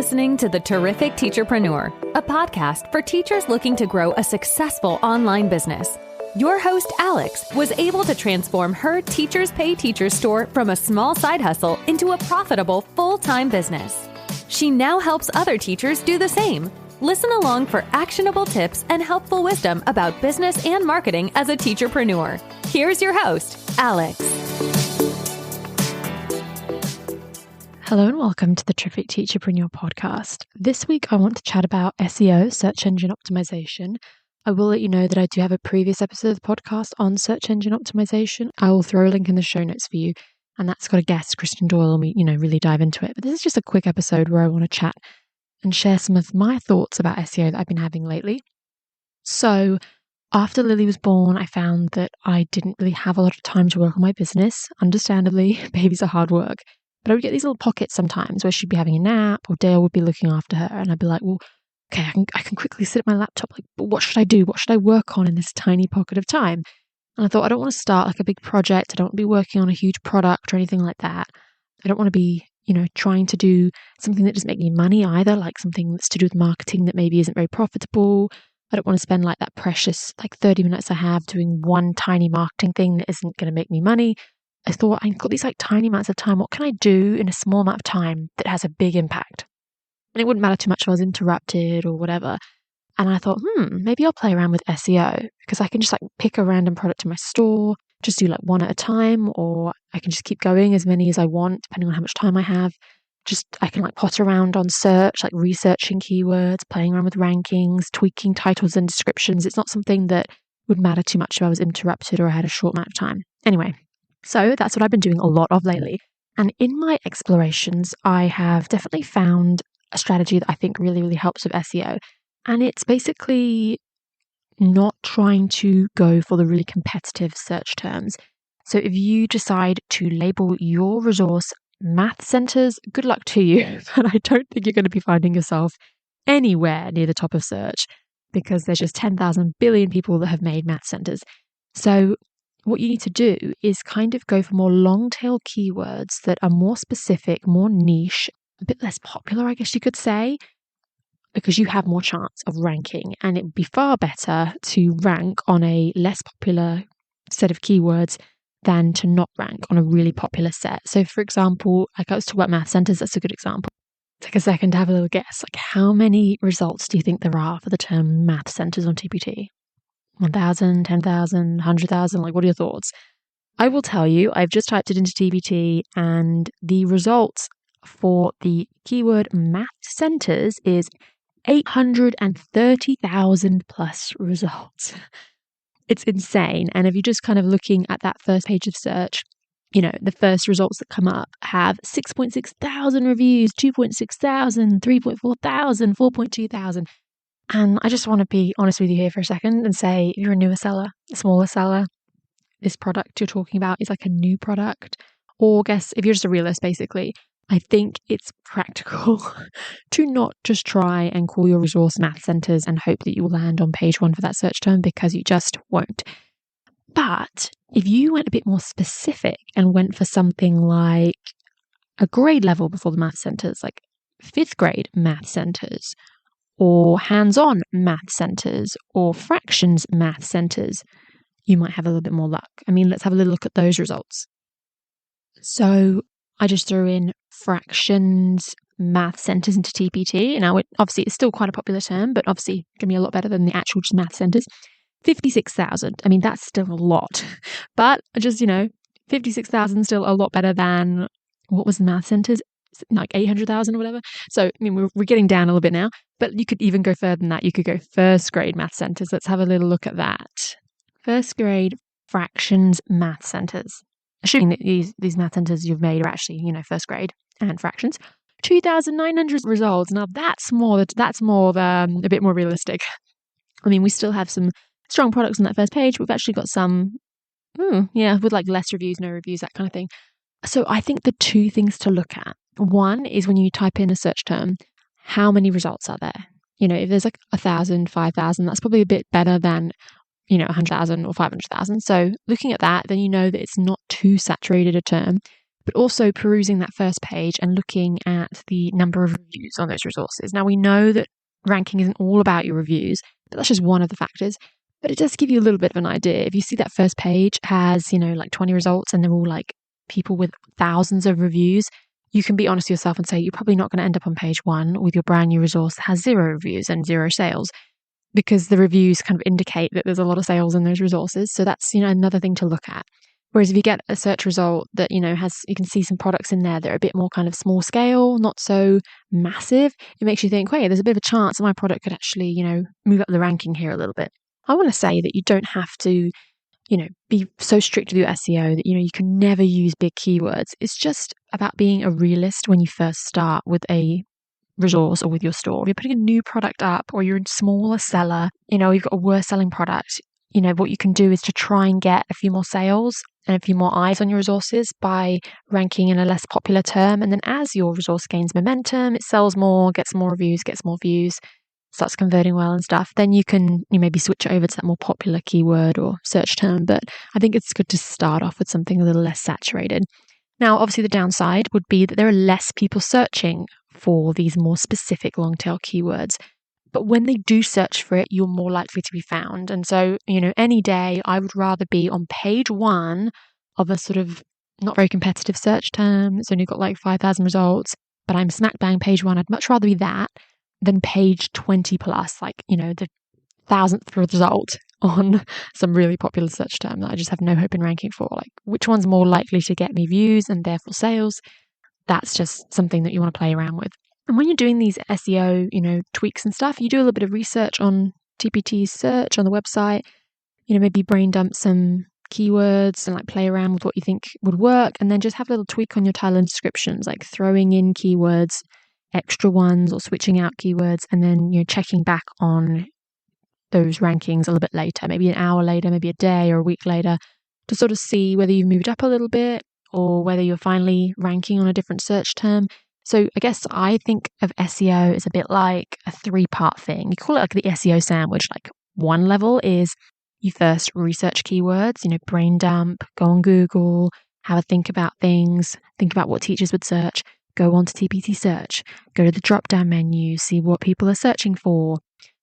listening to the Terrific Teacherpreneur, a podcast for teachers looking to grow a successful online business. Your host, Alex, was able to transform her Teachers Pay Teachers store from a small side hustle into a profitable full-time business. She now helps other teachers do the same. Listen along for actionable tips and helpful wisdom about business and marketing as a teacherpreneur. Here's your host, Alex. Hello and welcome to the Terrific Teacherpreneur podcast. This week I want to chat about SEO, search engine optimization. I will let you know that I do have a previous episode of the podcast on search engine optimization. I will throw a link in the show notes for you, and that's got a guest, Christian Doyle, and we, really dive into it. But this is just a quick episode where I want to chat and share some of my thoughts about SEO that I've been having lately. So after Lily was born, I found that I didn't really have a lot of time to work on my business. Understandably, babies are hard work. But I would get these little pockets sometimes where she'd be having a nap or Dale would be looking after her. And I'd be like, well, okay, I can quickly sit at my laptop. But what should I do? What should I work on in this tiny pocket of time? And I thought, I don't want to start like a big project. I don't want to be working on a huge product or anything like that. I don't want to be, trying to do something that doesn't make me money either, like something that's to do with marketing that maybe isn't very profitable. I don't want to spend like that precious 30 minutes I have doing one tiny marketing thing that isn't going to make me money. I thought, I've got these tiny amounts of time. What can I do in a small amount of time that has a big impact? And it wouldn't matter too much if I was interrupted or whatever. And I thought, maybe I'll play around with SEO because I can just pick a random product in my store, just do one at a time, or I can just keep going as many as I want, depending on how much time I have. I can potter around on search, researching keywords, playing around with rankings, tweaking titles and descriptions. It's not something that would matter too much if I was interrupted or I had a short amount of time. Anyway. So that's what I've been doing a lot of lately. And in my explorations, I have definitely found a strategy that I think really, really helps with SEO. And it's basically not trying to go for the really competitive search terms. So if you decide to label your resource math centers, good luck to you. But I don't think you're going to be finding yourself anywhere near the top of search because there's just 10,000 billion people that have made math centers. So what you need to do is go for more long tail keywords that are more specific, more niche, a bit less popular, I guess you could say, because you have more chance of ranking. And it would be far better to rank on a less popular set of keywords than to not rank on a really popular set. So for example, I was talking about math centers, that's a good example. Take a second to have a little guess. How many results do you think there are for the term math centers on TPT? 1,000, 10,000, 100,000, what are your thoughts? I will tell you, I've just typed it into TPT and the results for the keyword math centers is 830,000 plus results. It's insane. And if you're just looking at that first page of search, the first results that come up have 6.6 thousand reviews, 2.6 thousand, 3.4 thousand, 4.2 thousand. And I just want to be honest with you here for a second and say, if you're a newer seller, a smaller seller, this product you're talking about is a new product, or if you're just a realist, basically, I think it's practical to not just try and call your resource math centers and hope that you will land on page one for that search term because you just won't. But if you went a bit more specific and went for something like a grade level before the math centers, like 5th grade math centers, or hands-on math centers, or fractions math centers, you might have a little bit more luck. Let's have a little look at those results. So I just threw in fractions math centers into TPT. Now, obviously, it's still quite a popular term, but obviously going to be a lot better than the actual just math centers. 56,000. That's still a lot. But just, 56,000 still a lot better than, what was the math centers? 800,000 or whatever. So, we're getting down a little bit now, but you could even go further than that. You could go first grade math centers. Let's have a little look at that. First grade fractions math centers. Assuming that these math centers you've made are actually, first grade and fractions. 2,900 results. Now that's more a bit more realistic. We still have some strong products on that first page. We've actually got some, with less reviews, no reviews, that kind of thing. So I think the two things to look at. One is when you type in a search term, how many results are there? If there's 1,000, 5,000, that's probably a bit better than 100,000 or 500,000. So looking at that, then you know that it's not too saturated a term. but also perusing that first page and looking at the number of reviews on those resources. Now, we know that ranking isn't all about your reviews, but that's just one of the factors. But it does give you a little bit of an idea. If you see that first page has, like 20 results and they're all like people with thousands of reviews, you can be honest with yourself and say you're probably not going to end up on page 1 with your brand new resource that has 0 reviews and 0 sales, because the reviews kind of indicate that there's a lot of sales in those resources. So that's, another thing to look at. Whereas if you get a search result that, you can see some products in there that are a bit more kind of small scale, not so massive, it makes you think, wait, there's a bit of a chance that my product could actually, move up the ranking here a little bit. I want to say that you don't have to, be so strict with your SEO that, you can never use big keywords. It's just about being a realist when you first start with a resource or with your store. If you're putting a new product up or you're a smaller seller, you've got a worse selling product, what you can do is to try and get a few more sales and a few more eyes on your resources by ranking in a less popular term. And then as your resource gains momentum, it sells more, gets more reviews, gets more views, starts converting well and stuff, then you maybe switch over to that more popular keyword or search term. But I think it's good to start off with something a little less saturated. Now, obviously the downside would be that there are less people searching for these more specific long tail keywords. But when they do search for it, you're more likely to be found. And so, any day I would rather be on page 1 of a sort of not very competitive search term. It's only got like 5,000 results, but I'm smack bang page 1. I'd much rather be that than page 20 plus, like, the 1,000th result on some really popular search term that I just have no hope in ranking for. Like, which one's more likely to get me views and therefore sales? That's just something that you want to play around with. And when you're doing these SEO, tweaks and stuff, you do a little bit of research on TPT search on the website, maybe brain dump some keywords and like play around with what you think would work, and then just have a little tweak on your title and descriptions, like throwing in keywords, extra ones, or switching out keywords, and then, checking back on those rankings a little bit later, maybe an hour later, maybe a day or a week later, to sort of see whether you've moved up a little bit or whether you're finally ranking on a different search term. So I guess I think of SEO as a bit like a 3-part thing. You call it like the SEO sandwich. Like, one level is you first research keywords, brain dump, go on Google, have a think about things, think about what teachers would search, go on to TPT search, go to the drop down menu, see what people are searching for.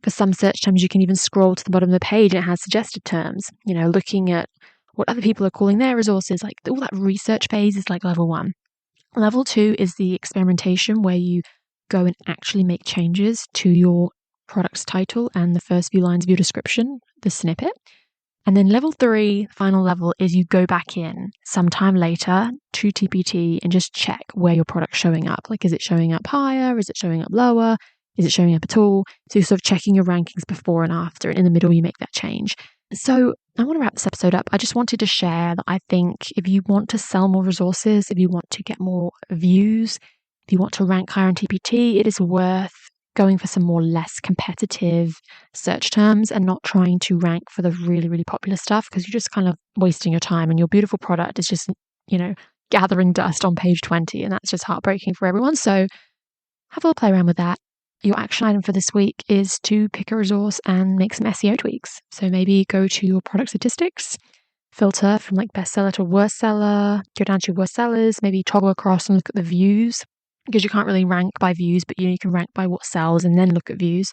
For some search terms, you can even scroll to the bottom of the page and it has suggested terms, looking at what other people are calling their resources. Like, all that research phase is like level 1. Level 2 is the experimentation, where you go and actually make changes to your product's title and the first few lines of your description, the snippet. And then level 3, final level, is you go back in sometime later to TPT and just check where your product's showing up. Like, is it showing up higher? Is it showing up lower? Is it showing up at all? So you're sort of checking your rankings before and after, and in the middle you make that change. So I want to wrap this episode up. I just wanted to share that I think if you want to sell more resources, if you want to get more views, if you want to rank higher in TPT, it is worth going for some more less competitive search terms and not trying to rank for the really, really popular stuff, because you're just kind of wasting your time and your beautiful product is just, gathering dust on page 20, and that's just heartbreaking for everyone. So have a little play around with that. Your action item for this week is to pick a resource and make some SEO tweaks. So maybe go to your product statistics, filter from like bestseller to worst seller, go down to your worst sellers, maybe toggle across and look at the views, because you can't really rank by views, but you can rank by what sells and then look at views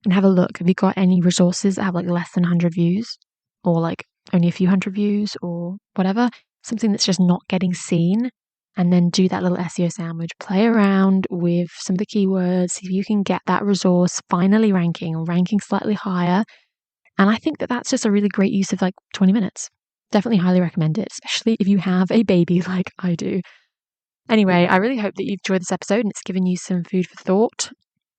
and have a look. Have you got any resources that have like less than 100 views or like only a few hundred views or whatever, something that's just not getting seen? And then do that little SEO sandwich, play around with some of the keywords, see if you can get that resource finally ranking or ranking slightly higher. And I think that that's just a really great use of like 20 minutes. Definitely highly recommend it, especially if you have a baby like I do. Anyway, I really hope that you've enjoyed this episode and it's given you some food for thought.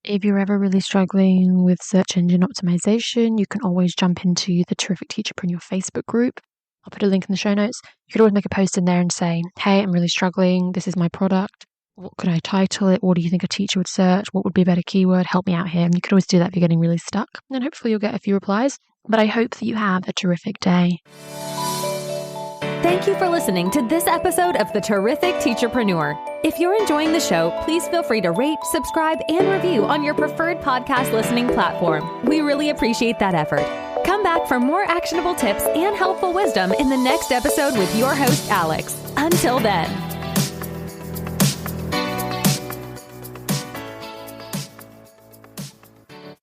If you're ever really struggling with search engine optimization, you can always jump into the Terrific Teacherpreneur Facebook group. I'll put a link in the show notes. You could always make a post in there and say, hey, I'm really struggling. This is my product. What could I title it? What do you think a teacher would search? What would be a better keyword? Help me out here. And you could always do that if you're getting really stuck. And hopefully you'll get a few replies. But I hope that you have a terrific day. Thank you for listening to this episode of The Terrific Teacherpreneur. If you're enjoying the show, please feel free to rate, subscribe, and review on your preferred podcast listening platform. We really appreciate that effort. Come back for more actionable tips and helpful wisdom in the next episode with your host, Alex. Until then.